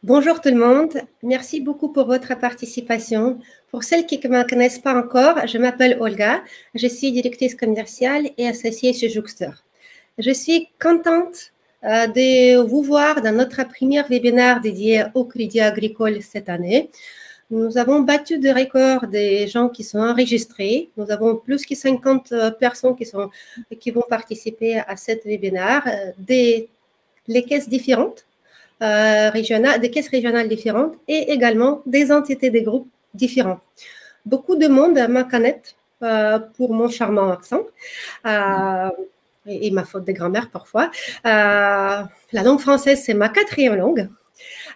Bonjour tout le monde, merci beaucoup pour votre participation. Pour celles qui ne me connaissent pas encore, je m'appelle Olga, je suis directrice commerciale et associée chez Jouxter. Je suis contente de vous voir dans notre premier webinaire dédié au Crédit Agricole cette année. Nous avons battu des records des gens qui sont enregistrés. Nous avons plus que 50 personnes qui vont participer à cet webinaire, des caisses différentes. Des caisses régionales différentes et également des entités des groupes différents. Beaucoup de monde me connaît pour mon charmant accent et ma faute de grammaire parfois. La langue française, c'est ma quatrième langue.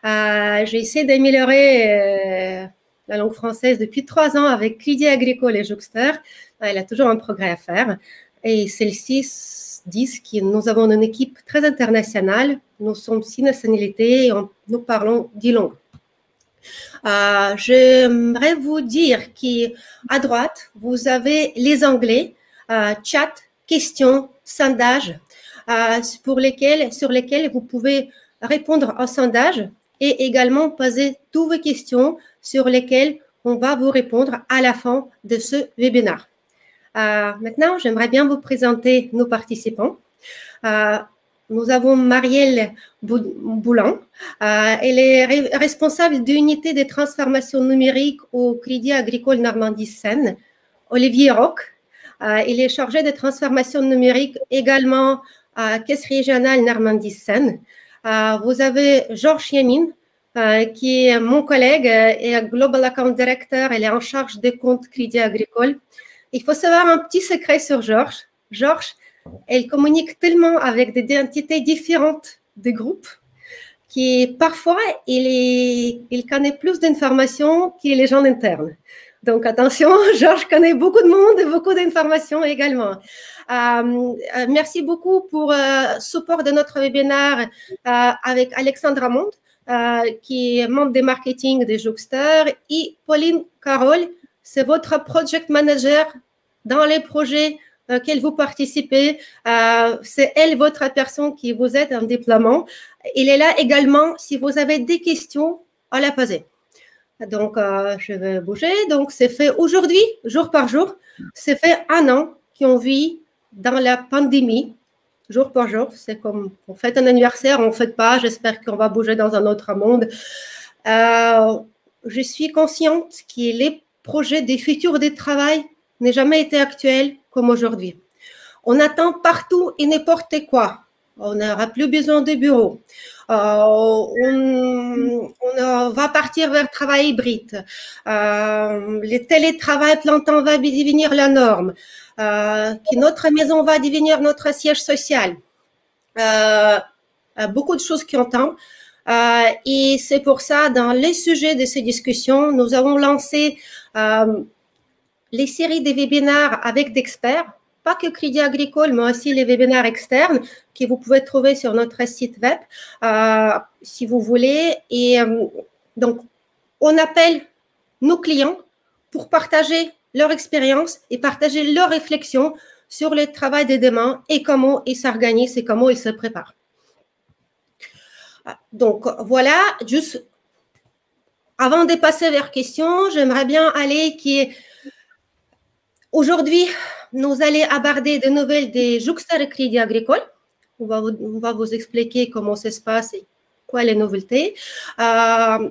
J'ai essayé d'améliorer la langue française depuis 3 ans avec Crédit Agricole et Jouxter. Il y a toujours un progrès à faire. Et celle-ci disent que nous avons une équipe très internationale. Nous sommes 6 nationalités et nous parlons 10 langues. J'aimerais vous dire qu'à droite, vous avez les onglets, chat, questions, sondages, sur lesquels vous pouvez répondre au sondage et également poser toutes vos questions sur lesquelles on va vous répondre à la fin de ce webinaire. Maintenant, j'aimerais bien vous présenter nos participants. Nous avons Marielle Boulan. Elle est responsable d'unité de transformation numérique au Crédit Agricole Normandie-Seine. Olivier Roch. Il est chargé de transformation numérique également à Caisse régionale Normandie-Seine. Vous avez Georges Yamine, qui est mon collègue et Global Account Director. Elle est en charge des comptes Crédit Agricole. Il faut savoir un petit secret sur Georges. Georges, elle communique tellement avec des identités différentes des groupes qui parfois, il connaît plus d'informations que les gens internes. Donc, attention, Georges connaît beaucoup de monde et beaucoup d'informations également. Merci beaucoup pour le support de notre webinaire avec Alexandre Amond, qui est membre des marketing de Jouxter, et Pauline Carole, c'est votre project manager dans les projets auxquels vous participez. C'est elle, votre personne qui vous aide en déploiement. Il est là également si vous avez des questions à la poser. Donc, je vais bouger. Donc, c'est fait aujourd'hui, jour par jour. C'est fait 1 an qu'on vit dans la pandémie, jour par jour. C'est comme on fête un anniversaire, on ne fête pas. J'espère qu'on va bouger dans un autre monde. Je suis consciente que les projets des futurs du travail n'ont jamais été actuels comme aujourd'hui. On attend partout et n'importe quoi. On n'aura plus besoin de bureaux. On va partir vers le travail hybride. Le télétravail plein temps va devenir la norme. Que notre maison va devenir notre siège social. Beaucoup de choses qui entendent. Et c'est pour ça, dans les sujets de ces discussions, nous avons lancé les séries de webinaires avec d'experts, pas que Crédit Agricole, mais aussi les webinaires externes que vous pouvez trouver sur notre site web, si vous voulez. Et donc, on appelle nos clients pour partager leur expérience et partager leurs réflexions sur le travail de demain et comment ils s'organisent et comment ils se préparent. Donc, voilà, juste avant de passer vers questions, j'aimerais bien aller aujourd'hui, nous allons aborder des nouvelles de Jouxter et Crédit Agricole. On va vous expliquer comment ça se passe et quoi les nouveautés.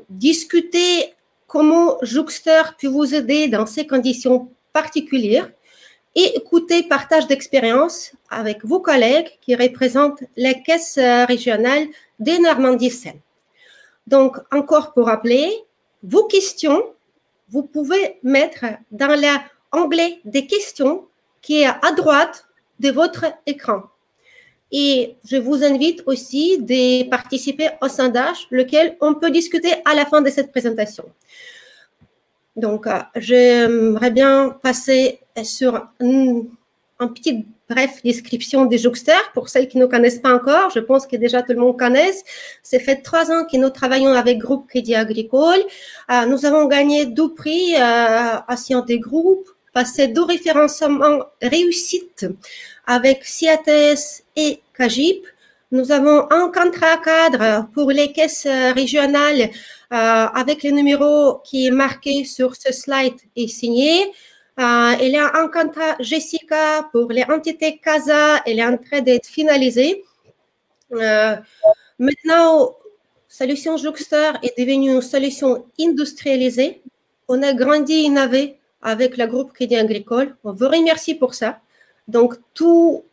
Discuter comment Jouxter peut vous aider dans ces conditions particulières et écouter partage d'expérience avec vos collègues qui représentent la Caisse régionale de Normandie-Seine. Donc, encore pour rappeler, vos questions, vous pouvez mettre dans l'onglet des questions qui est à droite de votre écran. Et je vous invite aussi de participer au sondage, lequel on peut discuter à la fin de cette présentation. Donc, j'aimerais bien passer sur une petite bref description des Jouxter. Pour celles qui ne connaissent pas encore, je pense que déjà tout le monde connaît. C'est fait 3 ans que nous travaillons avec Groupe Crédit Agricole. Nous avons gagné 2 prix à Sciences des groupes, passé 2 référencements réussites avec CIATES et CAGIP. Nous avons un contrat cadre pour les caisses régionales avec le numéro qui est marqué sur ce slide et signé. Il y a un contrat Jessica pour les entités CASA, elle est en train d'être finalisée. Maintenant, Solution Jouxter est devenue une solution industrialisée. On a grandi, innové avec le groupe Crédit Agricole. On vous remercie pour ça. Donc, toutes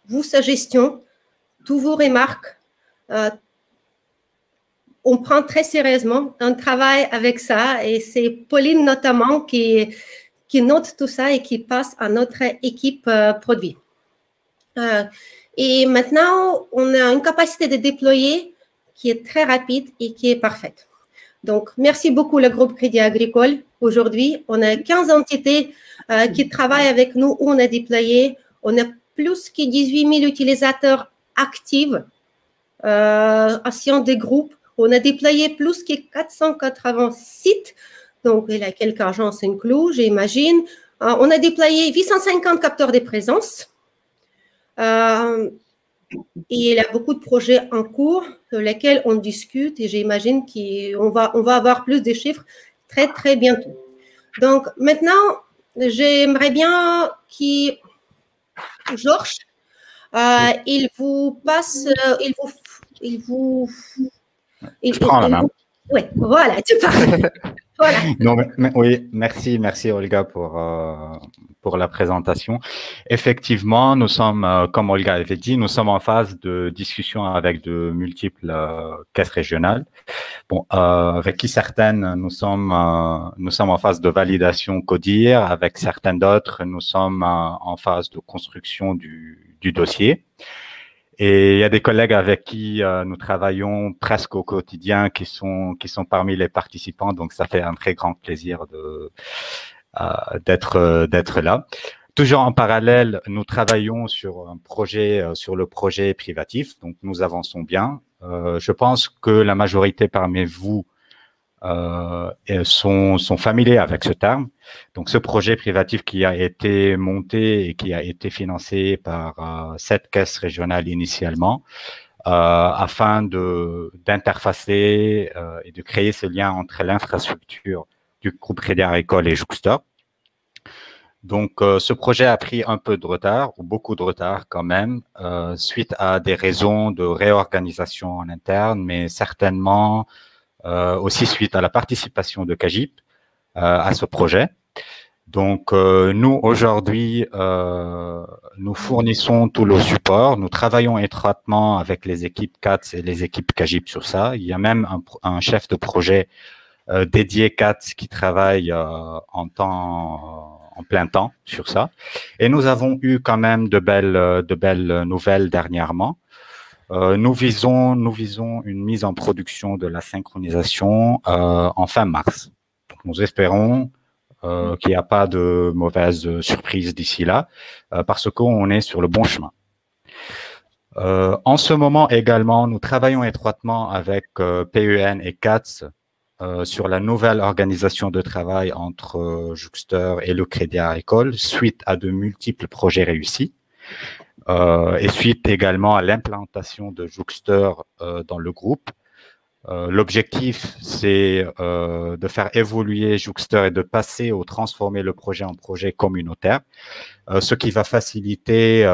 vos suggestions, toutes vos remarques, on prend très sérieusement. On travaille avec ça et c'est Pauline notamment qui note tout ça et qui passe à notre équipe produit. Et maintenant, on a une capacité de déployer qui est très rapide et qui est parfaite. Donc, merci beaucoup le groupe Crédit Agricole. Aujourd'hui, on a 15 entités qui travaillent avec nous où on a déployé. On a plus que 18 000 utilisateurs actifs, assis des groupes. On a déployé plus que 480 sites. Donc, il y a quelques agences inclus, j'imagine. On a déployé 850 capteurs de présence. Et il y a beaucoup de projets en cours sur lesquels on discute et j'imagine qu'on va avoir plus de chiffres très, très bientôt. Donc, maintenant, j'aimerais bien que Georges, il vous passe, Je prends la main. Oui, voilà, tu parles. Voilà. Non, oui, merci Olga pour la présentation. Effectivement, nous sommes, comme Olga avait dit, nous sommes en phase de discussion avec de multiples caisses régionales. Bon, avec qui certaines nous sommes en phase de validation CODIR, avec certaines d'autres nous sommes en phase de construction du dossier. Et il y a des collègues avec qui nous travaillons presque au quotidien qui sont parmi les participants, donc ça fait un très grand plaisir d'être là. Toujours en parallèle, nous travaillons sur le projet privatif, donc nous avançons bien. Je pense que la majorité parmi vous sont familiers avec ce terme. Donc, ce projet privatif qui a été monté et qui a été financé par 7 caisses régionales initialement, afin d'interfacer et de créer ce lien entre l'infrastructure du groupe Crédit Agricole et Jouxter. Donc, ce projet a pris un peu de retard, ou beaucoup de retard quand même, suite à des raisons de réorganisation en interne, mais certainement aussi suite à la participation de CAGIP à ce projet. Donc, nous, aujourd'hui, nous fournissons tout le support. Nous travaillons étroitement avec les équipes CATS et les équipes CAGIP sur ça. Il y a même un chef de projet dédié CATS qui travaille en plein temps sur ça. Et nous avons eu quand même de belles nouvelles dernièrement. Nous visons une mise en production de la synchronisation en fin mars. Donc, nous espérons qu'il n'y a pas de mauvaises surprises d'ici là, parce qu'on est sur le bon chemin. En ce moment également, nous travaillons étroitement avec PEN et CATS sur la nouvelle organisation de travail entre Jouxter et le Crédit Agricole, suite à de multiples projets réussis. Et suite également à l'implantation de Jouxter dans le groupe. L'objectif, c'est de faire évoluer Jouxter et de transformer le projet en projet communautaire, ce qui va faciliter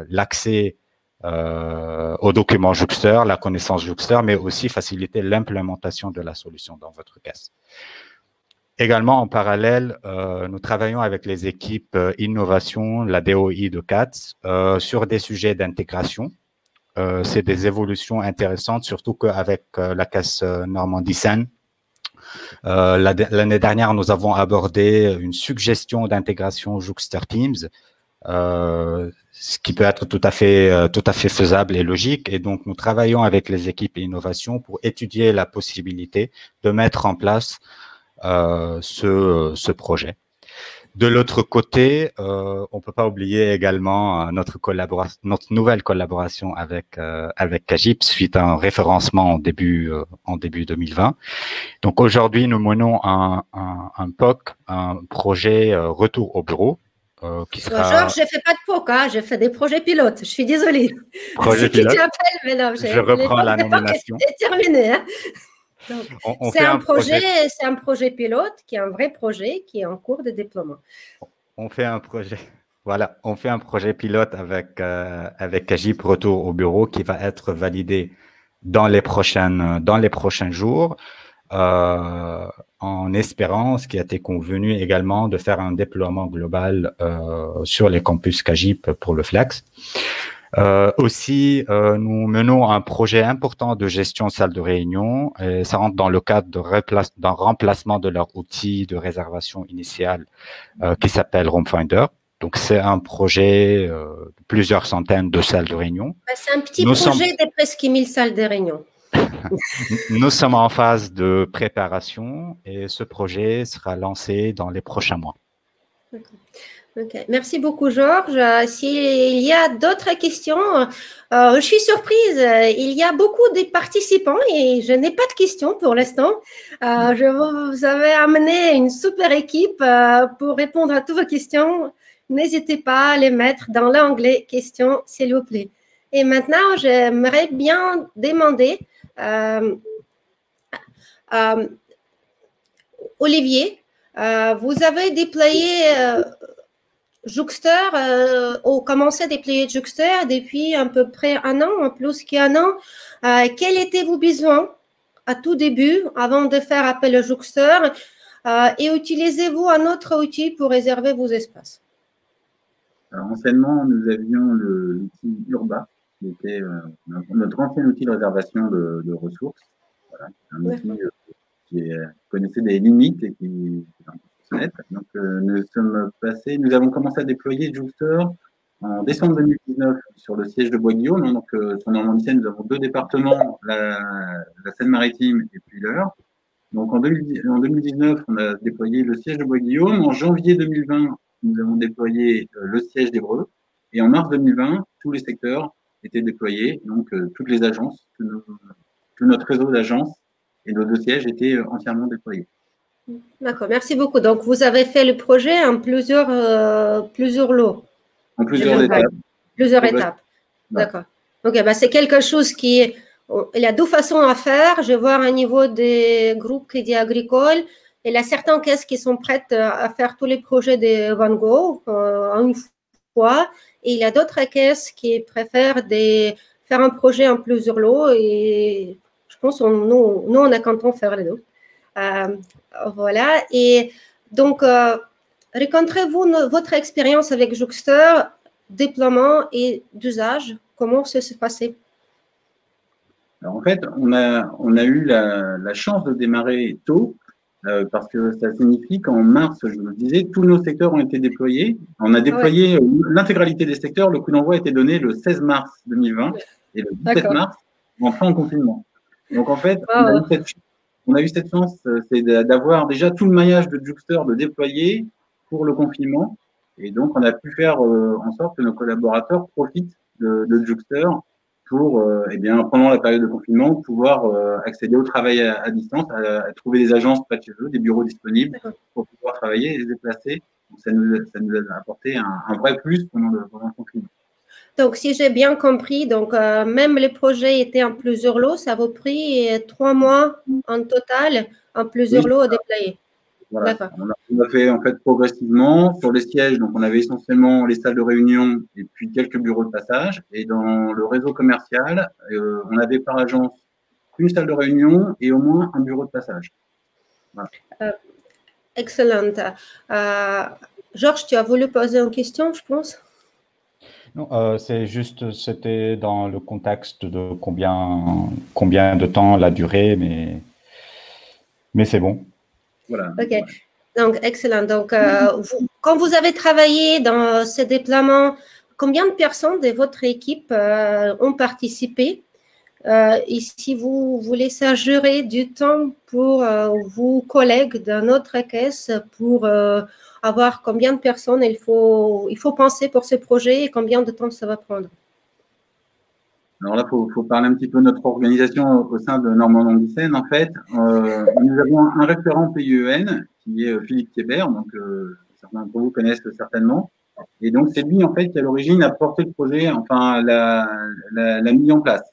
l'accès aux documents Jouxter, la connaissance Jouxter, mais aussi faciliter l'implémentation de la solution dans votre caisse. Également, en parallèle, nous travaillons avec les équipes innovation, la DOI de CATS, sur des sujets d'intégration. C'est des évolutions intéressantes, surtout qu'avec la caisse Normandie-Seine, l'année dernière, nous avons abordé une suggestion d'intégration Jouxter Teams, ce qui peut être tout à fait faisable et logique. Et donc, nous travaillons avec les équipes innovation pour étudier la possibilité de mettre en place ce projet. De l'autre côté, on ne peut pas oublier également notre nouvelle collaboration avec CAGIP suite à un référencement en début 2020. Donc aujourd'hui, nous menons un POC, un projet retour au bureau, qui Georges, je ne fais pas de POC, hein, je fais des projets pilotes. Je suis désolée. projet C'est qui pilote. tu appelles, mais non, Je reprends la nomination. C'est terminé. Hein. On fait un projet. C'est un projet pilote qui est un vrai projet qui est en cours de déploiement. On fait un projet. Voilà, on fait un projet pilote avec Agip Retour au bureau qui va être validé dans les prochains jours, en espérant, ce qui a été convenu également, de faire un déploiement global sur les campus Cagip pour le Flex. Aussi, nous menons un projet important de gestion de salle de réunion et ça rentre dans le cadre d'un remplacement de leur outil de réservation initiale qui s'appelle RoomFinder. Donc, c'est un projet de plusieurs centaines de salles de réunion. C'est un petit projet de presque 1000 salles de réunion. Nous sommes en phase de préparation et ce projet sera lancé dans les prochains mois. Okay. Merci beaucoup, Georges. S'il y a d'autres questions, je suis surprise. Il y a beaucoup de participants et je n'ai pas de questions pour l'instant. Vous avez amené une super équipe pour répondre à toutes vos questions. N'hésitez pas à les mettre dans l'onglet questions, s'il vous plaît. Et maintenant, j'aimerais bien demander, Olivier, vous avez déployé Jouxter, on commençait à déployer Jouxter depuis à peu près un an, plus qu'un an. Quels étaient vos besoins à tout début, avant de faire appel au Jouxter, et utilisez-vous un autre outil pour réserver vos espaces? Alors, anciennement, nous avions l'outil Urba, qui était notre ancien outil de réservation de ressources. Voilà, un outil qui connaissait des limites et qui donc, nous avons commencé à déployer Jouxter en décembre 2019 sur le siège de Bois-Guillaume. Donc, sur Normandie, nous avons deux départements, la Seine-Maritime et puis l'Eure. Donc, en 2019, on a déployé le siège de Bois-Guillaume. En janvier 2020, nous avons déployé le siège d'Évreux. Et en mars 2020, tous les secteurs étaient déployés. Donc, toutes les agences, tout notre réseau d'agences et nos deux sièges étaient entièrement déployés. D'accord, merci beaucoup. Donc, vous avez fait le projet en plusieurs lots. En plusieurs étapes. Plusieurs étapes. D'accord. Ok, c'est quelque chose il y a deux façons à faire. Je vois un niveau des groupes Crédit Agricole. Il y a certaines caisses qui sont prêtes à faire tous les projets de Van Gogh en une fois. Et il y a d'autres caisses qui préfèrent faire un projet en plusieurs lots. Et je pense que nous, on est content de faire les deux. Voilà. Et donc, racontez-vous votre expérience avec Jouxter, déploiement et d'usage. Comment ça s'est passé? Alors, en fait, on a eu la chance de démarrer tôt parce que ça signifie qu'en mars, je vous le disais, tous nos secteurs ont été déployés. On a déployé l'intégralité des secteurs. Le coup d'envoi a été donné le 16 mars 2020 et le 17 mars, on entre en confinement. Donc, en fait, on a eu cette chance, c'est d'avoir déjà tout le maillage de Jouxter de déployer pour le confinement. Et donc, on a pu faire en sorte que nos collaborateurs profitent de Jouxter pour, pendant la période de confinement, pouvoir accéder au travail à distance, à trouver des agences près de chez eux, des bureaux disponibles pour pouvoir travailler et se déplacer. Donc, ça nous a apporté un vrai plus pendant le confinement. Donc, si j'ai bien compris, donc même les projets étaient en plusieurs lots, ça vous pris 3 mois en total, en plusieurs lots à déployer. Voilà. On a fait en fait progressivement sur les sièges. Donc, on avait essentiellement les salles de réunion et puis quelques bureaux de passage. Et dans le réseau commercial, on avait par agence une salle de réunion et au moins un bureau de passage. Voilà. Excellent. Georges, tu as voulu poser une question, je pense? Non, c'était dans le contexte de combien de temps la durée, mais c'est bon. Voilà. Ok, donc excellent. Donc, quand vous avez travaillé dans ce déploiement, combien de personnes de votre équipe ont participé? Et si vous voulez s'assurer du temps pour vos collègues dans notre caisse pour avoir combien de personnes il faut penser pour ce projet et combien de temps ça va prendre? Alors là, il faut parler un petit peu de notre organisation au sein de Normandie-Seine. En fait, nous avons un référent PIEN qui est Philippe Thiébert, donc certains d'entre vous connaissent certainement. Et donc, c'est lui, en fait, qui, à l'origine, a porté le projet, enfin, l'a mis en place.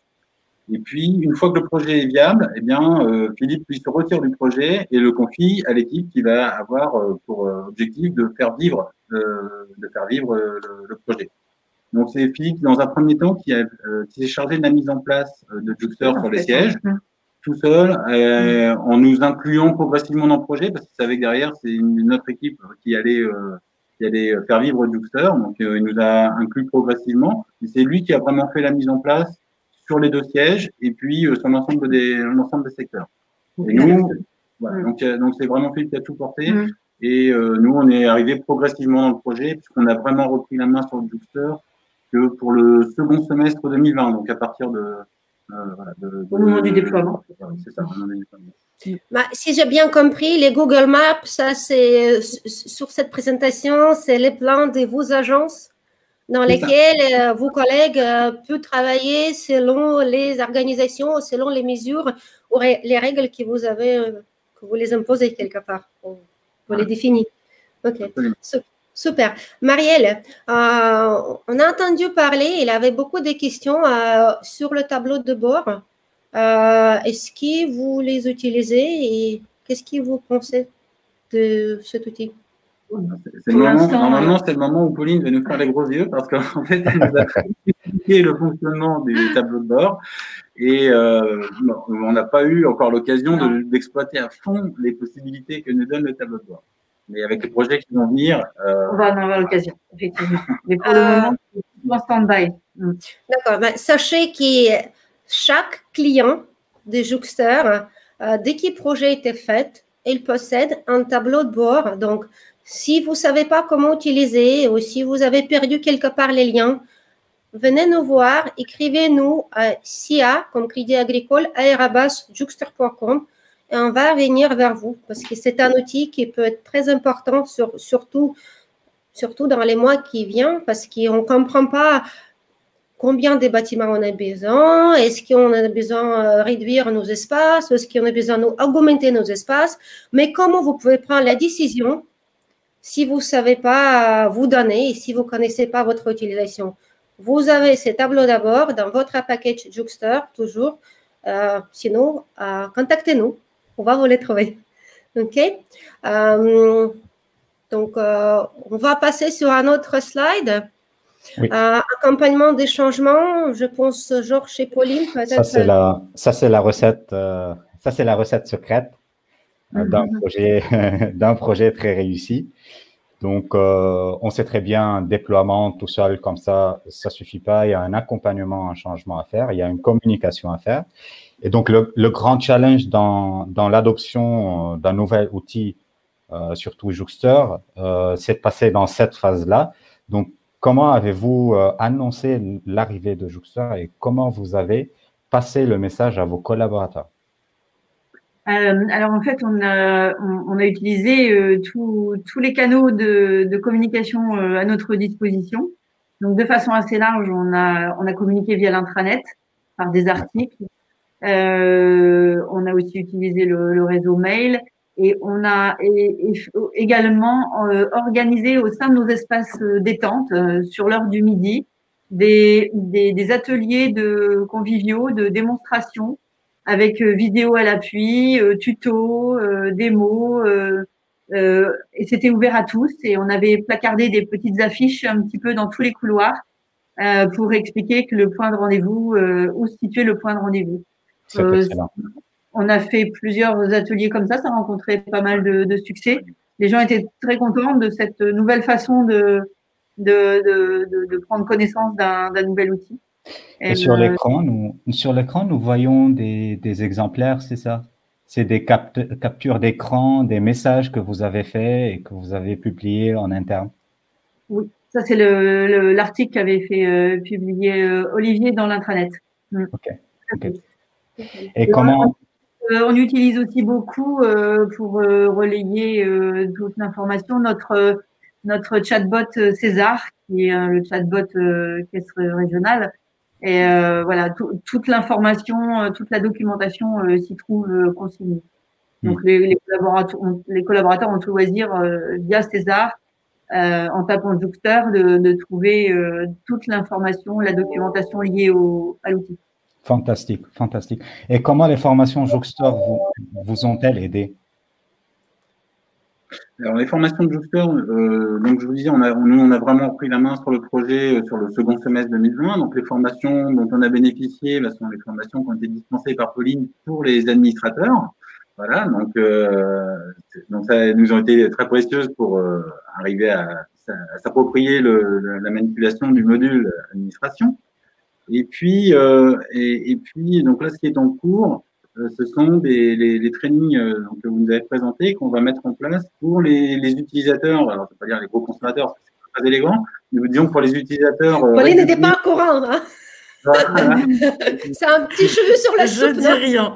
Et puis, une fois que le projet est viable, eh bien, Philippe, lui, se retire du projet et le confie à l'équipe qui va avoir pour objectif de faire vivre, le projet. Donc, c'est Philippe, dans un premier temps, qui s'est chargé de la mise en place de Jouxter sur les sièges, tout seul, en nous incluant progressivement dans le projet, parce qu'il savait que derrière, c'est une autre équipe qui allait faire vivre Jouxter. Donc, il nous a inclus progressivement. Et c'est lui qui a vraiment fait la mise en place sur les 2 sièges et puis sur l'ensemble des secteurs. Et nous, voilà, donc c'est vraiment Philippe qui a tout porté. Et nous, on est arrivé progressivement dans le projet puisqu'on a vraiment repris la main sur le Jouxter que pour le second semestre 2020, donc à partir au moment du déploiement. C'est ça, au moment du déploiement. Bah, si j'ai bien compris, les Google Maps, ça c'est sur cette présentation, c'est les plans de vos agences dans lesquelles vos collègues peuvent travailler selon les organisations, selon les mesures ou les règles que vous avez, que vous les imposez quelque part, vous les définissez. Ok, super. Marielle, on a entendu parler, il avait beaucoup de questions sur le tableau de bord. Est-ce que vous les utilisez et qu'est-ce que vous pensez de cet outil? Normalement, c'est le moment où Pauline va nous faire les gros yeux parce qu'en fait, elle nous a expliqué le fonctionnement des tableaux de bord et on n'a pas eu encore l'occasion d'exploiter à fond les possibilités que nous donne le tableau de bord. Mais avec les projets qui vont venir… on va en avoir l'occasion, effectivement. Mais pour le moment, c'est en stand-by. D'accord. Ben, sachez que chaque client de Jouxter, dès que le projet était fait, il possède un tableau de bord. Donc, si vous ne savez pas comment utiliser ou si vous avez perdu quelque part les liens, venez nous voir, écrivez-nous à SIA, comme Crédit Agricole, @jouxter.com et on va venir vers vous parce que c'est un outil qui peut être très important, surtout dans les mois qui viennent parce qu'on ne comprend pas combien de bâtiments on a besoin, est-ce qu'on a besoin de réduire nos espaces, est-ce qu'on a besoin d'augmenter nos espaces, mais comment vous pouvez prendre la décision si vous ne savez pas vous donner et si vous ne connaissez pas votre utilisation. Vous avez ces tableaux d'abord dans votre package Jouxter, toujours. Sinon, contactez-nous. On va vous les trouver. OK? Donc, on va passer sur un autre slide. Oui. Accompagnement des changements, je pense, Georges et Pauline, peut-être. Ça, c'est la recette secrète d'un projet très réussi. Donc, on sait très bien, un déploiement tout seul comme ça suffit pas. Il y a un accompagnement, un changement à faire. Il y a une communication à faire. Et donc, le grand challenge dans l'adoption d'un nouvel outil, surtout Jouxter, c'est de passer dans cette phase-là. Donc, comment avez-vous annoncé l'arrivée de Jouxter et comment vous avez passé le message à vos collaborateurs? Alors en fait, on a utilisé tous les canaux de communication à notre disposition. Donc de façon assez large, on a communiqué via l'intranet par des articles. On a aussi utilisé le réseau mail et on a également organisé au sein de nos espaces détente sur l'heure du midi des ateliers de conviviaux, de démonstration avec vidéo à l'appui, tuto, démo, et c'était ouvert à tous. Et on avait placardé des petites affiches un petit peu dans tous les couloirs pour expliquer que le point de rendez-vous, où se situait le point de rendez-vous. C'est excellent. On a fait plusieurs ateliers comme ça a rencontré pas mal de succès. Les gens étaient très contents de cette nouvelle façon de prendre connaissance d'un nouvel outil. Et sur l'écran, nous voyons des exemplaires, c'est ça? C'est des captures d'écran, des messages que vous avez faits et que vous avez publiés en interne. Oui, ça c'est l'article qu'avait fait publier Olivier dans l'intranet. Ok. Et comment… On utilise aussi beaucoup pour relayer toute l'information notre chatbot César, qui est le chatbot caisse régionale. Et voilà, toute l'information, toute la documentation s'y trouve consignée. Donc les collaborateurs ont tout loisir via César en tapant Jouxter, de trouver toute l'information, la documentation liée à l'outil. Fantastique, fantastique. Et comment les formations Jouxter vous ont-elles aidé? Alors, les formations de Jouxter, donc je vous disais, on a vraiment pris la main sur le projet sur le second semestre 2020. Donc, les formations dont on a bénéficié sont les formations qui ont été dispensées par Pauline pour les administrateurs. Voilà, donc ça nous ont été très précieuses pour arriver à s'approprier la manipulation du module administration. Et puis, donc là, ce qui est en cours, ce sont les trainings que vous nous avez présentés, qu'on va mettre en place pour les utilisateurs. Alors, je ne vais pas dire les gros consommateurs, parce que c'est pas très élégant, mais disons pour les utilisateurs. Pauline n'était pas au courant. Hein. Voilà. C'est un petit cheveu sur la soupe. Je dis rien.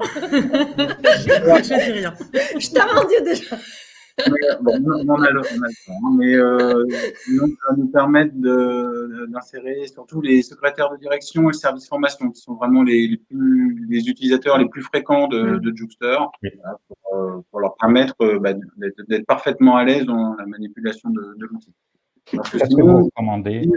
Je dis rien. Je t'ai rendu déjà. On a le temps, mais ça va nous permettre d'insérer surtout les secrétaires de direction et le service formation, qui sont vraiment les utilisateurs les plus fréquents de Jouxter, pour leur permettre d'être parfaitement à l'aise dans la manipulation de l'outil. Qu'est-ce que vous recommandez?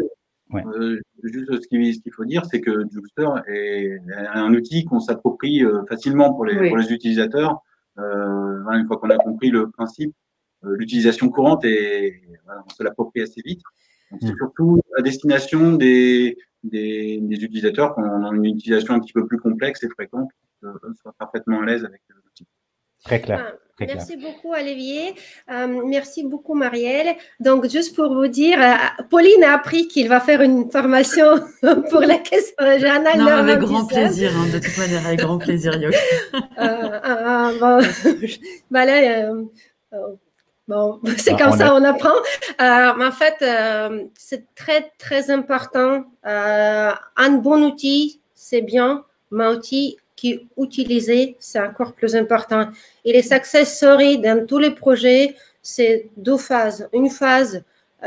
Juste ce qu'il faut dire, c'est que Jouxter est un outil qu'on s'approprie facilement pour les utilisateurs. Une fois qu'on a compris le principe, l'utilisation courante et voilà, on se l'approprie assez vite. C'est surtout à destination des utilisateurs qui ont une utilisation un petit peu plus complexe et fréquente, soient parfaitement à l'aise avec l'outil. Très clair. Merci beaucoup, Olivier. Merci beaucoup, Marielle. Donc, juste pour vous dire, Pauline a appris qu'il va faire une formation pour la caisse régionale. Non, avec grand plaisir, hein, de toute manière, avec grand plaisir, Yoke. Bon, c'est comme ça, on apprend. Mais en fait, c'est très, très important. Un bon outil, c'est bien, mais un outil qui est utilisé, c'est encore plus important. Et les success stories dans tous les projets, c'est deux phases. Une phase,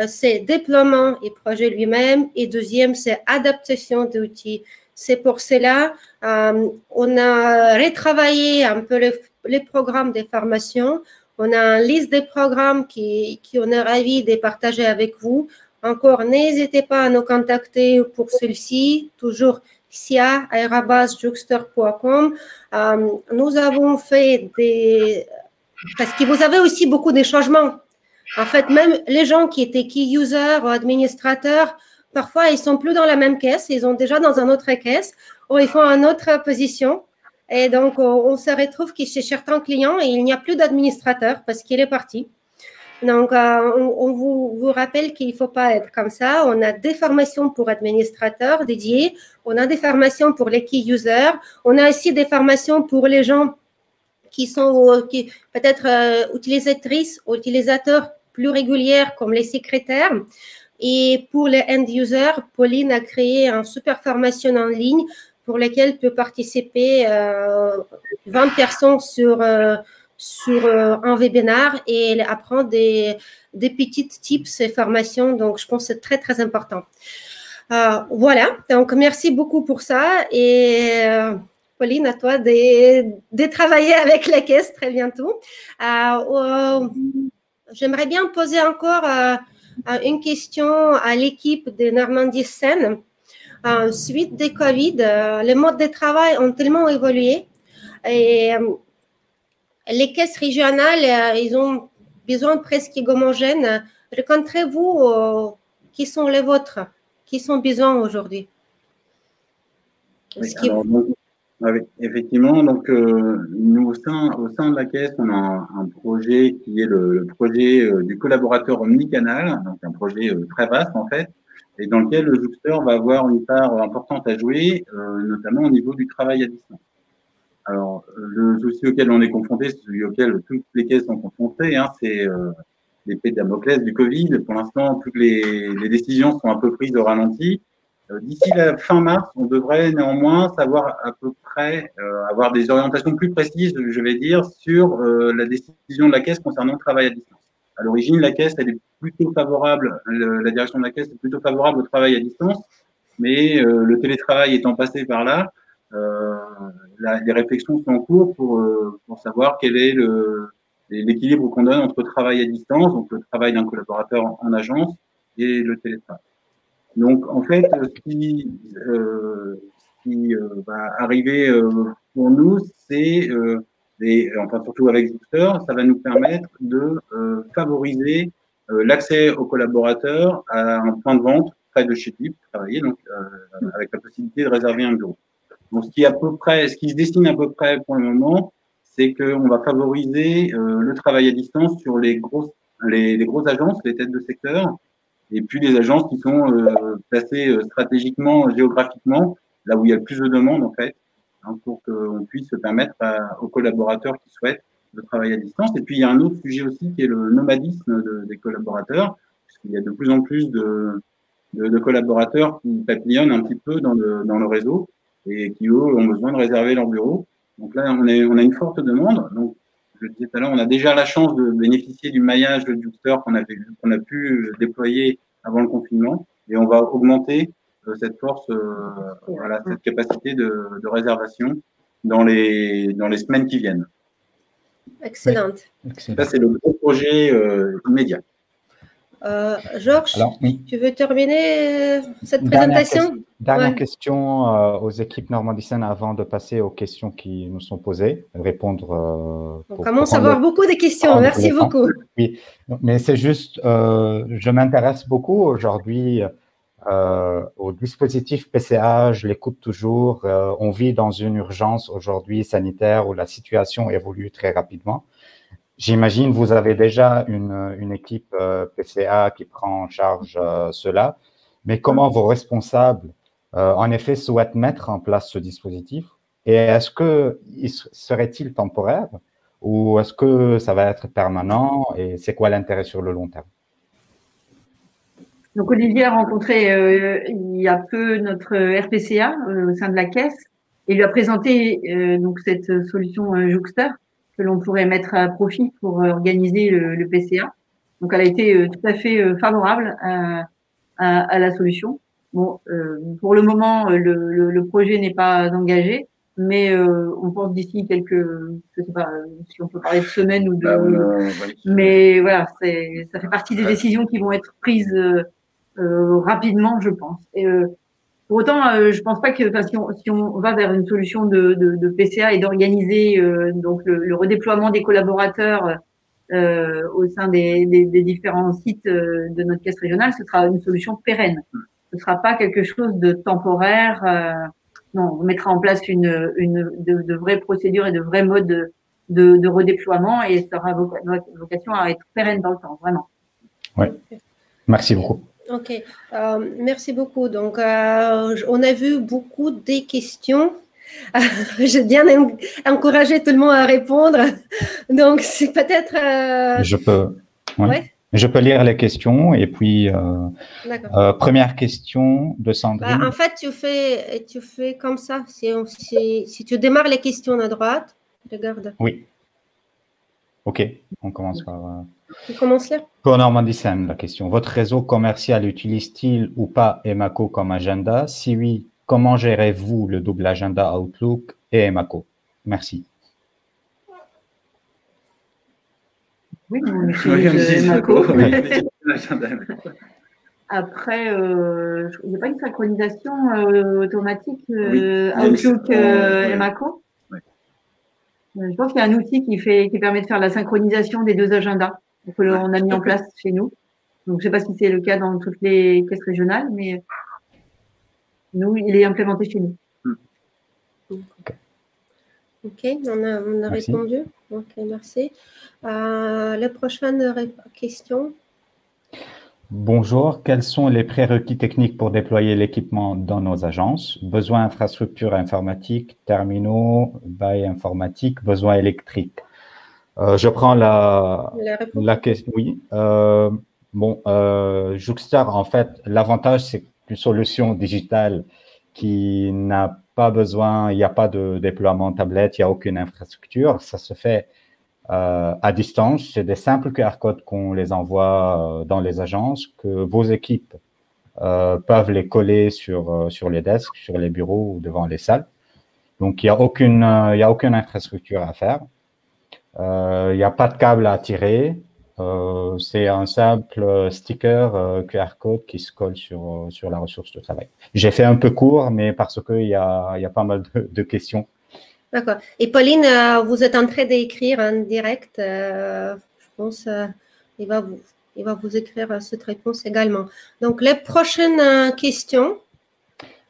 c'est déploiement et projet lui-même. Et deuxième, c'est adaptation d'outils. C'est pour cela, on a retravaillé un peu les programmes des formations. On a une liste des programmes qui on est ravis de partager avec vous. Encore, n'hésitez pas à nous contacter pour celui-ci, toujours sia@jouxter.com. Nous avons fait parce que vous avez aussi beaucoup de changements. En fait, même les gens qui étaient key users ou administrateurs, parfois, ils sont plus dans la même caisse, ils sont déjà dans une autre caisse ou ils font une autre position. Et donc, on se retrouve que chez certains clients, il n'y a plus d'administrateur parce qu'il est parti. Donc, on vous rappelle qu'il ne faut pas être comme ça. On a des formations pour administrateurs dédiés. On a des formations pour les key users. On a aussi des formations pour les gens qui sont peut-être utilisatrices ou utilisateurs plus régulières comme les secrétaires. Et pour les end users, Pauline a créé une super formation en ligne pour lesquelles peut participer 20 personnes sur un webinaire et elle apprend des petites tips et formations. Donc, je pense que c'est très, très important. Voilà. Donc, merci beaucoup pour ça. Et Pauline, à toi de travailler avec la caisse très bientôt. J'aimerais bien poser encore une question à l'équipe de Normandie Seine. Suite des Covid, les modes de travail ont tellement évolué et les caisses régionales, ils ont besoin presque homogènes. Rencontrez-vous qui sont les vôtres, qui sont besoin aujourd'hui? Effectivement, donc nous au sein de la caisse, on a un projet qui est le projet du collaborateur omnicanal, donc un projet très vaste en fait, et dans lequel le Jouxter va avoir une part importante à jouer, notamment au niveau du travail à distance. Alors, le souci auquel on est confronté, c'est celui auquel toutes les caisses sont confrontées, hein, c'est l'épée de Damoclès du Covid. Pour l'instant, toutes les décisions sont un peu prises au ralenti. D'ici la fin mars, on devrait néanmoins savoir à peu près, avoir des orientations plus précises, je vais dire, sur la décision de la caisse concernant le travail à distance. À l'origine, la caisse, elle est plutôt favorable, la direction de la caisse est plutôt favorable au travail à distance, mais le télétravail étant passé par là, les réflexions sont en cours pour savoir quel est l'équilibre qu'on donne entre travail à distance, donc le travail d'un collaborateur en agence, et le télétravail. Donc, en fait, ce qui va arriver pour nous, c'est, enfin surtout avec Jouxter, ça va nous permettre de favoriser l'accès aux collaborateurs à un point de vente près de chez lui pour travailler, donc avec la possibilité de réserver un bureau. Donc, ce qui se dessine à peu près pour le moment, c'est qu'on va favoriser le travail à distance sur les grosses agences, les têtes de secteur, et puis les agences qui sont placées stratégiquement, géographiquement, là où il y a le plus de demandes en fait, hein, pour qu'on puisse permettre aux collaborateurs qui souhaitent de travailler à distance. Et puis il y a un autre sujet aussi qui est le nomadisme des collaborateurs, puisqu'il y a de plus en plus de collaborateurs qui papillonnent un petit peu dans le réseau et qui, eux, ont besoin de réserver leur bureau. Donc là, on a une forte demande. Donc, je le disais tout à l'heure, on a déjà la chance de bénéficier du maillage de Jouxter qu'on a pu déployer avant le confinement, et on va augmenter cette force, voilà, cette capacité de réservation dans les semaines qui viennent. Excellent. Ça, c'est le gros projet immédiat. Georges, alors, oui. Tu veux terminer cette présentation? Dernière question aux équipes Normandie Seine avant de passer aux questions qui nous sont posées, répondre. On commence à avoir beaucoup de questions, merci beaucoup. Oui, mais c'est juste, je m'intéresse beaucoup aujourd'hui au dispositif PCA, je l'écoute toujours. On vit dans une urgence aujourd'hui sanitaire où la situation évolue très rapidement. J'imagine vous avez déjà une équipe PCA qui prend en charge cela, mais comment vos responsables, en effet, souhaitent mettre en place ce dispositif? Et est-ce qu'il serait-il temporaire ou est-ce que ça va être permanent et c'est quoi l'intérêt sur le long terme? Donc, Olivier a rencontré il y a peu notre RPCA au sein de la caisse et lui a présenté donc cette solution Jouxter que l'on pourrait mettre à profit pour organiser le PCA. Donc, elle a été tout à fait favorable à la solution. Bon, pour le moment, le projet n'est pas engagé, mais on pense d'ici je sais pas si on peut parler de semaines ou de, mais voilà, ça fait partie des décisions qui vont être prises rapidement, je pense. Et, pour autant, je pense pas que si on va vers une solution de PCA et d'organiser donc le redéploiement des collaborateurs au sein des différents sites de notre caisse régionale, ce sera une solution pérenne. Ce sera pas quelque chose de temporaire. Non, on mettra en place de vraies procédures et de vrais modes de redéploiement et ça aura vocation à être pérenne dans le temps, vraiment. Oui, merci beaucoup. Ok, merci beaucoup. Donc, on a vu beaucoup de questions. J'ai bien encouragé tout le monde à répondre. Donc, c'est peut-être… Je peux lire les questions et puis première question de Sandrine. En fait, tu fais comme ça. Si tu démarres les questions à droite, regarde. Oui. Ok, on commence par… Tu commences là. Pour Normandie Seine, la question. Votre réseau commercial utilise-t-il ou pas Emaco comme agenda? Si oui, comment gérez-vous le double agenda Outlook et Emaco? Merci. Oui, on utilise Emaco. Après, il n'y a pas une synchronisation automatique Outlook Emaco? Je pense qu'il y a un outil qui permet de faire la synchronisation des deux agendas que l'on a mis en place chez nous. Donc, je ne sais pas si c'est le cas dans toutes les caisses régionales, mais nous, il est implémenté chez nous. Ok, on a répondu. Ok, merci. La prochaine question. Bonjour, quels sont les prérequis techniques pour déployer l'équipement dans nos agences? Besoin infrastructure informatique, terminaux, bail informatique, besoin électrique. Je prends la question. Oui. Jouxter, en fait, l'avantage, c'est une solution digitale qui n'a pas besoin, il n'y a pas de déploiement tablette, il n'y a aucune infrastructure. Ça se fait à distance. C'est des simples QR codes qu'on les envoie dans les agences, que vos équipes peuvent les coller sur les desks, sur les bureaux ou devant les salles. Donc, il n'y a aucune infrastructure à faire. Il n'y a pas de câble à tirer. C'est un simple sticker QR code qui se colle sur la ressource de travail. J'ai fait un peu court, mais parce qu'il y a pas mal de questions. D'accord. Et Pauline, vous êtes en train d'écrire en direct. Je pense il va vous écrire cette réponse également. Donc, les prochaines questions.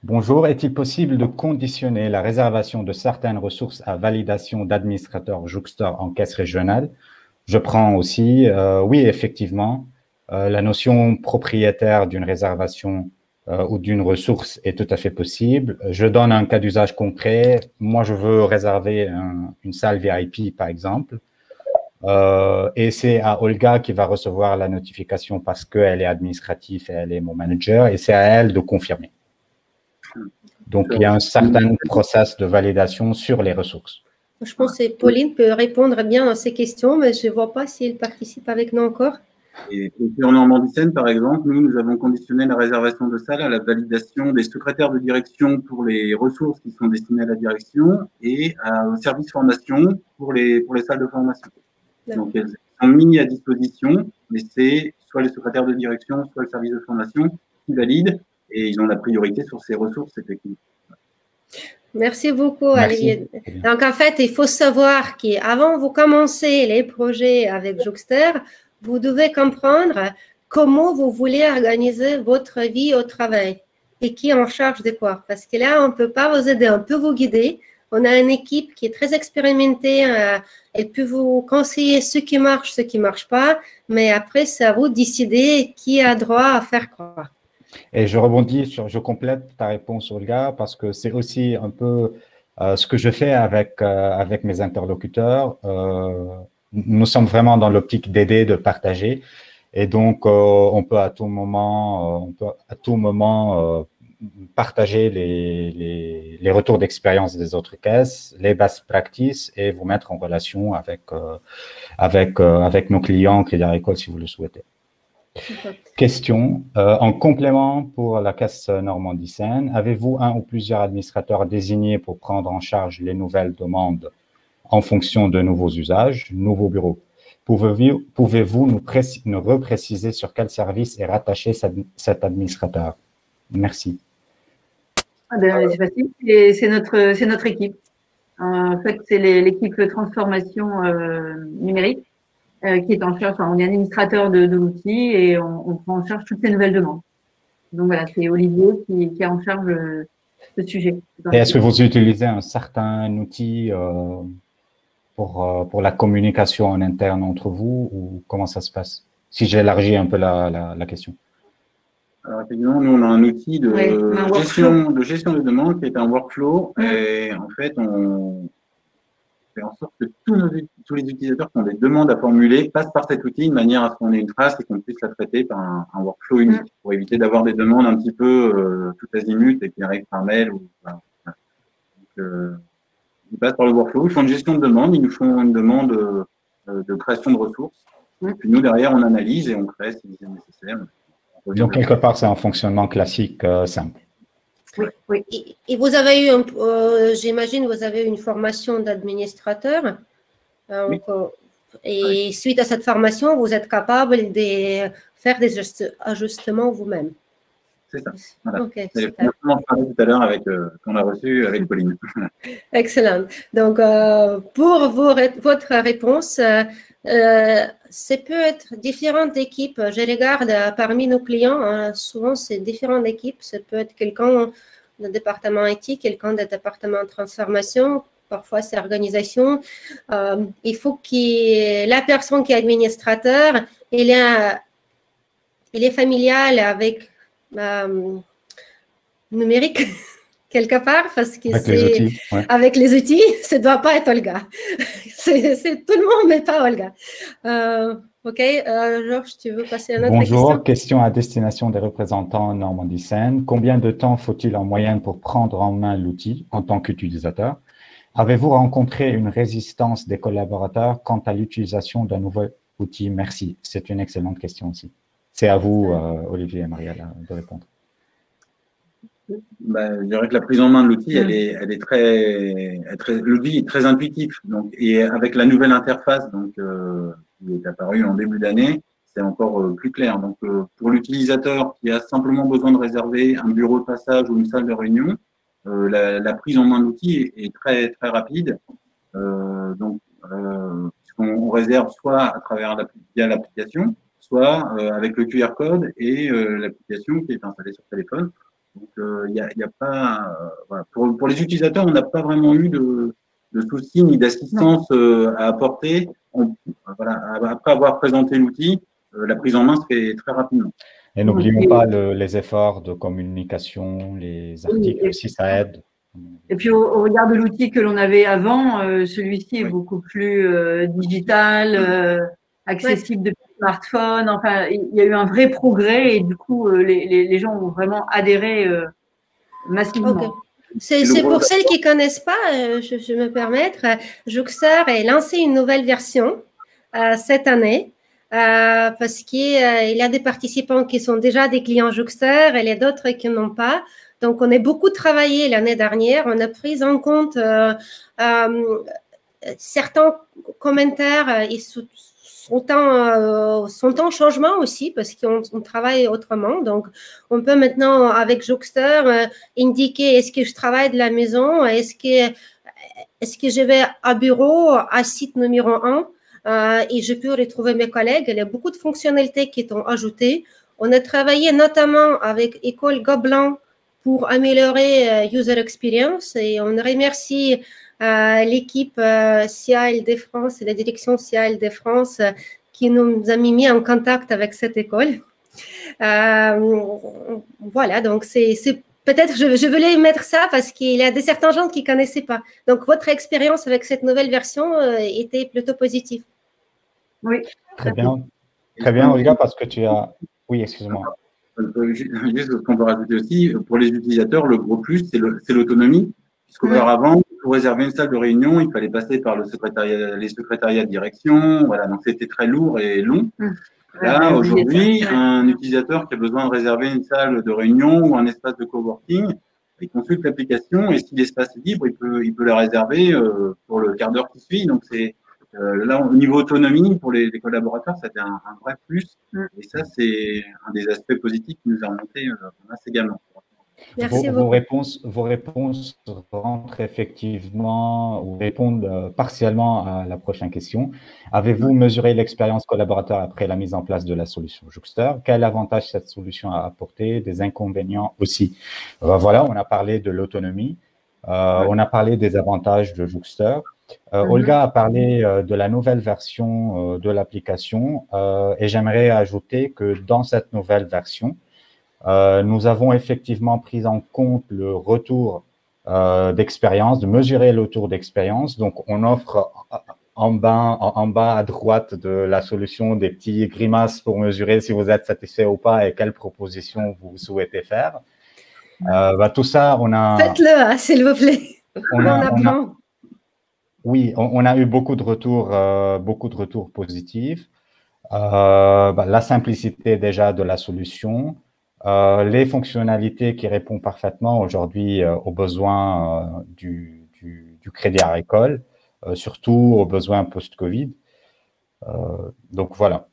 Bonjour, est-il possible de conditionner la réservation de certaines ressources à validation d'administrateurs Jouxtor en caisse régionale? Je prends aussi, oui, effectivement, la notion propriétaire d'une réservation ou d'une ressource est tout à fait possible. Je donne un cas d'usage concret. Moi, je veux réserver une salle VIP, par exemple. Et c'est à Olga qui va recevoir la notification parce qu'elle est administrative et elle est mon manager. Et c'est à elle de confirmer. Donc, il y a un certain process de validation sur les ressources. Je pense que Pauline peut répondre bien à ces questions, mais je ne vois pas si elle participe avec nous encore. Et sur Normandie-Seine, par exemple, nous avons conditionné la réservation de salles à la validation des secrétaires de direction pour les ressources qui sont destinées à la direction et au service formation pour les salles de formation. Donc, elles sont mises à disposition, mais c'est soit les secrétaires de direction, soit le service de formation qui valident et ils ont la priorité sur ces ressources, effectivement. Merci beaucoup, Olivier. Donc, en fait, il faut savoir qu'avant vous commencez les projets avec Jouxter, vous devez comprendre comment vous voulez organiser votre vie au travail et qui est en charge de quoi. Parce que là, on ne peut pas vous aider, on peut vous guider. On a une équipe qui est très expérimentée. Elle peut vous conseiller ce qui marche, ce qui ne marche pas. Mais après, c'est à vous de décider qui a droit à faire quoi. Et je rebondis je complète ta réponse, Olga, parce que c'est aussi un peu ce que je fais avec mes interlocuteurs. Nous sommes vraiment dans l'optique d'aider, de partager. Et donc, on peut à tout moment, partager les retours d'expérience des autres caisses, les best practices et vous mettre en relation avec nos clients, Crédit Agricole, si vous le souhaitez. Question. En complément pour la caisse Normandie-Seine, avez-vous un ou plusieurs administrateurs désignés pour prendre en charge les nouvelles demandes en fonction de nouveaux usages, nouveaux bureaux? Pouvez-vous nous repréciser sur quel service est rattaché cet administrateur? Merci. C'est facile, c'est notre équipe. En fait, c'est l'équipe transformation numérique qui est en charge. Enfin, on est administrateur de l'outil et on prend en charge toutes ces nouvelles demandes. Donc voilà, c'est Olivier qui est en charge ce sujet. Et est-ce que vous utilisez un certain outil pour la communication en interne entre vous ou comment ça se passe? Si j'élargis un peu la question. Alors, effectivement, nous, on a un outil de gestion de demande qui est un workflow. Et en fait, on fait en sorte que tous les utilisateurs qui ont des demandes à formuler passent par cet outil de manière à ce qu'on ait une trace et qu'on puisse la traiter par un workflow unique pour éviter d'avoir des demandes un petit peu tout azimut et qui arrivent par mail. Voilà. Donc, ils passent par le workflow, ils font une gestion de demande, ils nous font une demande de création de ressources. Et puis nous, derrière, on analyse et on crée si c'est nécessaire. Donc, quelque part, c'est un fonctionnement classique simple. Oui. Et vous avez eu, j'imagine, vous avez eu une formation d'administrateur. Et suite à cette formation, vous êtes capable de faire des ajustements vous-même. C'est ça. Voilà. C'est comment je parlais tout à l'heure qu'on a reçu avec Pauline. Excellent. Donc, pour votre réponse, ça peut être différentes équipes. Je regarde parmi nos clients, souvent c'est différentes équipes. Ça peut être quelqu'un du département IT, quelqu'un du département de transformation. Parfois, c'est organisation. Il faut que la personne qui est administrateur, il est familial avec numérique quelque part parce que avec les outils, ça ne doit pas être Olga. C'est tout le monde, mais pas Olga. OK, Georges, tu veux passer à une autre question? Bonjour, question à destination des représentants Normandie-Seine. Combien de temps faut-il en moyenne pour prendre en main l'outil en tant qu'utilisateur? Avez-vous rencontré une résistance des collaborateurs quant à l'utilisation d'un nouveau outil? Merci. C'est une excellente question aussi. C'est à vous, Olivier et Marielle, de répondre. Je dirais que la prise en main de l'outil, l'outil est très intuitif. Donc, et avec la nouvelle interface, qui est apparue en début d'année, c'est encore plus clair. Donc, pour l'utilisateur qui a simplement besoin de réserver un bureau de passage ou une salle de réunion, la prise en main de l'outil est très très rapide. On réserve soit à travers via l'application, soit avec le QR code et l'application qui est installée sur téléphone. Donc, il y a pas, voilà. Pour les utilisateurs, on n'a pas vraiment eu de soucis ni d'assistance à apporter. Voilà, après avoir présenté l'outil, la prise en main se fait très rapidement. Et n'oublions pas les efforts de communication, les articles aussi, ça aide. Et puis, au regard de l'outil que l'on avait avant, celui-ci est beaucoup plus digital, accessible depuis le smartphone. Enfin, il y a eu un vrai progrès et du coup, les gens ont vraiment adhéré massivement. Okay. C'est pour celles qui ne connaissent pas, je me permettre, Jouxtor a lancé une nouvelle version cette année. Parce qu'il y a des participants qui sont déjà des clients Jouxtor et il y a d'autres qui n'ont pas. Donc, on a beaucoup travaillé l'année dernière. On a pris en compte certains commentaires sont en changement aussi parce qu'on travaille autrement. Donc, on peut maintenant, avec Jouxtor, indiquer est-ce que je travaille de la maison, est-ce que je vais à bureau, à site numéro 1 et je peux retrouver mes collègues. Il y a beaucoup de fonctionnalités qui sont ajoutées. On a travaillé notamment avec École Gobelin pour améliorer user experience et on remercie l'équipe CIAL de France et la direction CIAL de France qui nous a mis en contact avec cette école. Voilà, donc c'est peut-être je voulais mettre ça parce qu'il y a certains gens qui ne connaissaient pas. Donc, votre expérience avec cette nouvelle version était plutôt positive. Oui. Très bien. Très bien, Olga, parce que tu as… Oui, excuse-moi. Juste ce qu'on peut rajouter aussi, pour les utilisateurs, le gros plus, c'est l'autonomie. Puisqu'auparavant, pour réserver une salle de réunion, il fallait passer par les secrétariats de direction. Voilà, donc c'était très lourd et long. Là, aujourd'hui, un utilisateur qui a besoin de réserver une salle de réunion ou un espace de coworking, il consulte l'application et si l'espace est libre, il peut la réserver pour le quart d'heure qui suit. Donc, c'est là, au niveau autonomie, pour les collaborateurs, c'était un vrai plus. Et ça, c'est un des aspects positifs qui nous a remonté également. Merci vos réponses rentrent effectivement ou répondent partiellement à la prochaine question. Avez-vous mesuré l'expérience collaborateur après la mise en place de la solution Jouxtor? Quel avantage cette solution a apporté? Des inconvénients aussi? Voilà, on a parlé de l'autonomie, on a parlé des avantages de Jouxtor. Olga a parlé de la nouvelle version de l'application et j'aimerais ajouter que dans cette nouvelle version, nous avons effectivement pris en compte le retour d'expérience, de mesurer le retour d'expérience. Donc, on offre en bas à droite de la solution des petits grimaces pour mesurer si vous êtes satisfait ou pas et quelles propositions vous souhaitez faire. Tout ça, on a… Faites-le, s'il vous plaît. On a eu beaucoup de retours positifs. La simplicité déjà de la solution, les fonctionnalités qui répondent parfaitement aujourd'hui aux besoins du Crédit Agricole, surtout aux besoins post-Covid. Donc, voilà.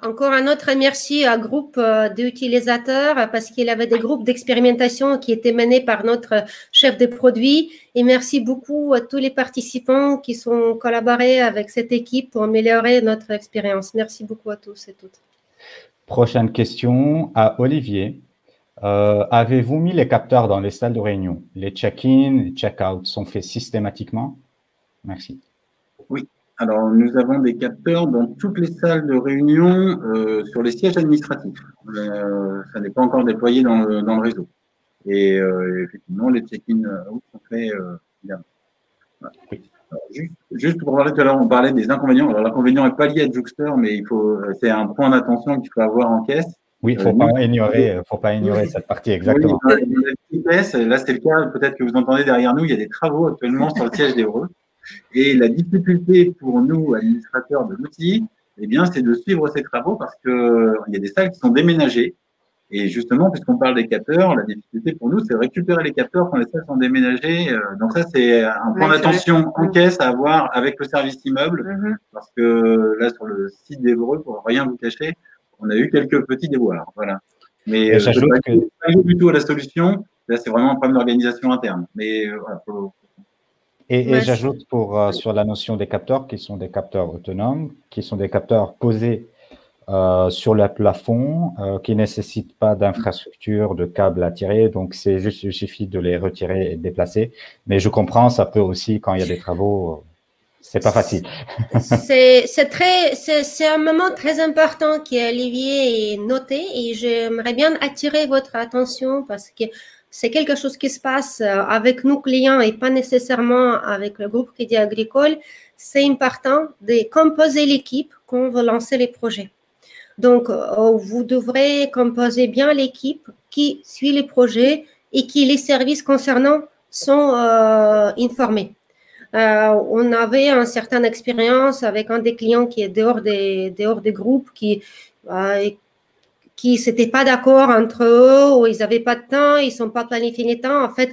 Encore un autre merci à groupe d'utilisateurs parce qu'il y avait des groupes d'expérimentation qui étaient menés par notre chef de produit. Et merci beaucoup à tous les participants qui sont collaborés avec cette équipe pour améliorer notre expérience. Merci beaucoup à tous et toutes. Prochaine question à Olivier. Avez-vous mis les capteurs dans les salles de réunion? Les check-in et check-out sont faits systématiquement? Merci. Oui. Alors, nous avons des capteurs dans toutes les salles de réunion sur les sièges administratifs. Ça n'est pas encore déployé dans le réseau. Et effectivement, les check-in sont faits évidemment. Voilà. Oui. Alors, juste pour parler tout à l'heure, on parlait des inconvénients. Alors, l'inconvénient n'est pas lié à Jouxtor, mais c'est un point d'attention qu'il faut avoir en caisse. Oui, il ne faut pas ignorer cette partie, exactement. Oui, là, c'est le cas, peut-être que vous entendez derrière nous, il y a des travaux actuellement sur le siège d'Evreux. Et la difficulté pour nous, administrateurs de l'outil, eh bien, c'est de suivre ces travaux parce qu'il y a des salles qui sont déménagées. Et justement, puisqu'on parle des capteurs, la difficulté pour nous, c'est de récupérer les capteurs quand les salles sont déménagées. Donc ça, c'est un point d'attention en caisse à avoir avec le service immeuble, parce que là, sur le site d'Evreux, pour rien vous cacher, on a eu quelques petits déboires. Voilà. Mais j'ajoute que pas du tout à la solution. Là, c'est vraiment un problème d'organisation interne. Mais voilà, Et j'ajoute sur la notion des capteurs, qui sont des capteurs autonomes, qui sont des capteurs posés sur le plafond, qui ne nécessitent pas d'infrastructure, de câbles à tirer. Donc, il suffit de les retirer et de déplacer. Mais je comprends, ça peut aussi, quand il y a des travaux, c'est pas facile. C'est un moment très important qu'Olivier est noté et j'aimerais bien attirer votre attention parce que c'est quelque chose qui se passe avec nos clients et pas nécessairement avec le groupe Crédit Agricole. C'est important de composer l'équipe quand vous lancez les projets. Donc, vous devrez composer bien l'équipe qui suit les projets et qui les services concernants sont informés. On avait une certaine expérience avec un des clients qui est dehors des groupes, qui s'étaient pas d'accord entre eux, ou ils n'avaient pas de temps, ils sont pas planifiés les temps. En fait,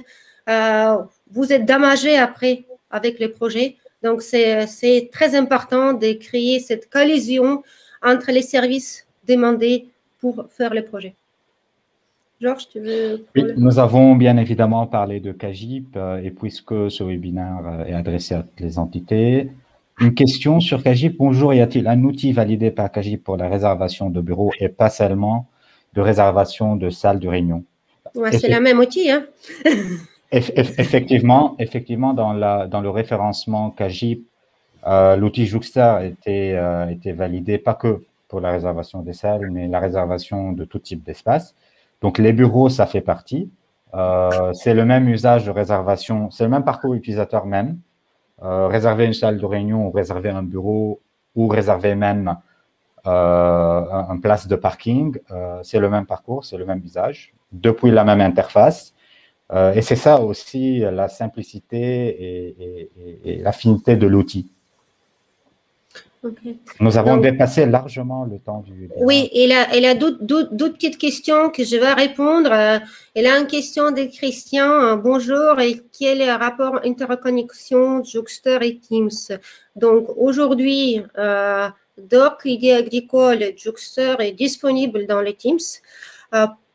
vous êtes damagé après avec les projets. Donc, c'est très important de créer cette collision entre les services demandés pour faire le projet. Georges, tu veux Oui, nous avons bien évidemment parlé de CAGIP et puisque ce webinaire est adressé à toutes les entités, une question sur CAGIP. Bonjour, y a-t-il un outil validé par CAGIP pour la réservation de bureaux et pas seulement de réservation de salles de réunion? Ouais, c'est le même outil, hein? Effectivement, dans le référencement CAGIP, l'outil Jouxter a été validé pas que pour la réservation des salles, mais la réservation de tout type d'espace. Donc, les bureaux, ça fait partie. C'est le même usage de réservation, c'est le même parcours utilisateur même. Réserver une salle de réunion ou réserver un bureau ou réserver même un place de parking, c'est le même parcours, c'est le même usage, depuis la même interface. Et c'est ça aussi la simplicité et l'affinité de l'outil. Okay. Nous avons dépassé largement le temps du webinaire. Oui, il a d'autres petites questions que je vais répondre. Il a une question de Christian. Bonjour, et quel est le rapport interconnexion Jouxter et Teams? Donc, aujourd'hui, dans Crédit Agricole, Jouxter est disponible dans les Teams.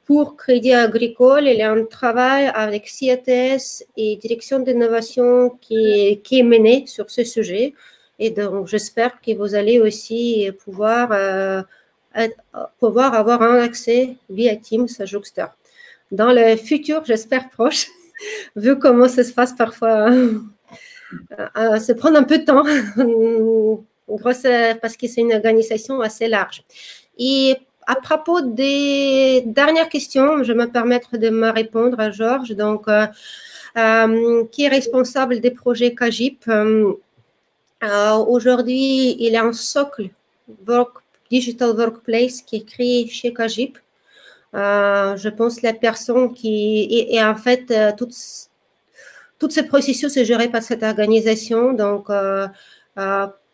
Pour Crédit Agricole, il y a un travail avec CATS et Direction d'innovation qui est mené sur ce sujet. Et donc, j'espère que vous allez aussi pouvoir avoir un accès via Teams à Jouxter. Dans le futur, j'espère proche, vu comment ça se passe parfois, ça prend un peu de temps, parce que c'est une organisation assez large. Et à propos des dernières questions, je vais me permettre de me répondre à Georges, donc, qui est responsable des projets CAGIP. Aujourd'hui, il y a un socle Digital Workplace qui est créé chez CAGIP. Je pense que la personne et en fait, tout ce processus est géré par cette organisation. Donc,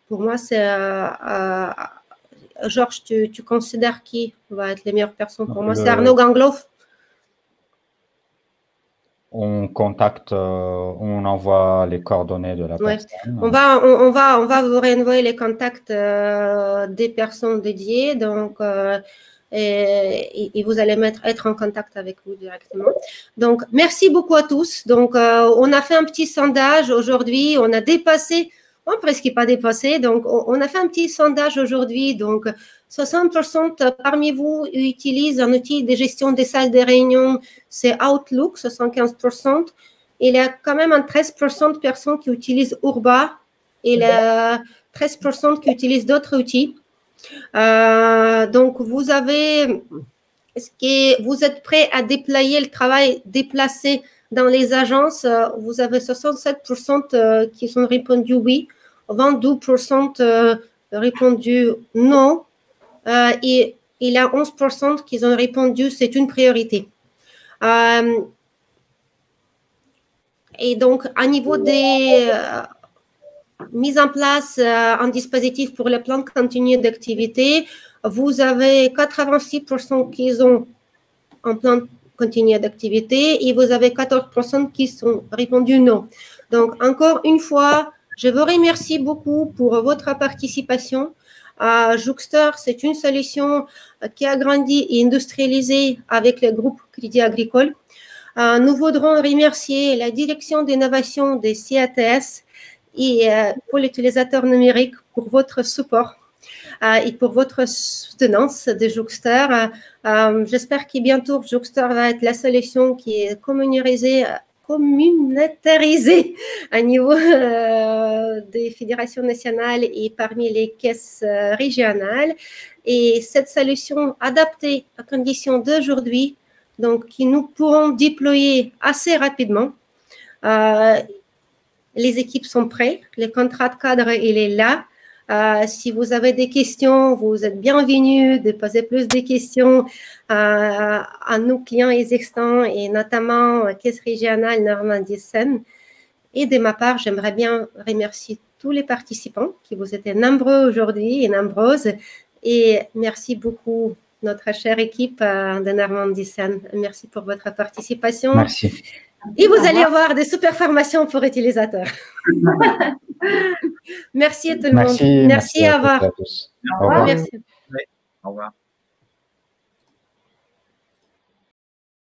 pour moi, c'est Georges, tu considères qui va être les meilleures personnes pour moi? C'est Arnaud Gangloff. On contacte, on envoie les coordonnées de la personne. On va vous renvoyer les contacts des personnes dédiées, donc et vous allez être en contact avec vous directement. Donc, merci beaucoup à tous. Donc, on a fait un petit sondage aujourd'hui. On a dépassé, presque pas dépassé. Donc, on a fait un petit sondage aujourd'hui. Donc, 60% parmi vous utilisent un outil de gestion des salles de réunion, c'est Outlook, 75%. Il y a quand même un 13% de personnes qui utilisent Urba et 13% qui utilisent d'autres outils. Donc, vous êtes prêts à déployer le travail déplacé dans les agences? Vous avez 67% qui ont répondu oui, 22% répondu non. Et il y a 11% qui ont répondu c'est une priorité. Et donc, à niveau des mises en place un dispositif pour le plan continu d'activité, vous avez 86% qui ont en plan continu d'activité et vous avez 14% qui sont répondu non. Donc, encore une fois, je vous remercie beaucoup pour votre participation. Jouxter, c'est une solution qui a grandi et industrialisé avec le groupe Crédit Agricole. Nous voudrons remercier la direction d'innovation des CATS et pour l'utilisateur numérique pour votre support et pour votre soutenance de Jouxter. J'espère que bientôt Jouxter va être la solution qui est communautarisée à niveau des fédérations nationales et parmi les caisses régionales. Et cette solution adaptée aux conditions d'aujourd'hui, donc qui nous pourrons déployer assez rapidement. Les équipes sont prêtes, le contrat de cadre, il est là. Si vous avez des questions, vous êtes bienvenus de poser plus de questions à nos clients existants et notamment Caisse régionale Normandie-Seine. Et de ma part, j'aimerais bien remercier tous les participants qui vous étaient nombreux aujourd'hui et nombreuses. Et merci beaucoup notre chère équipe de Normandie-Seine. Merci pour votre participation. Merci. Et vous allez avoir des super formations pour utilisateurs. Merci à tout le monde. Merci à vous. Au revoir. Merci. Au revoir.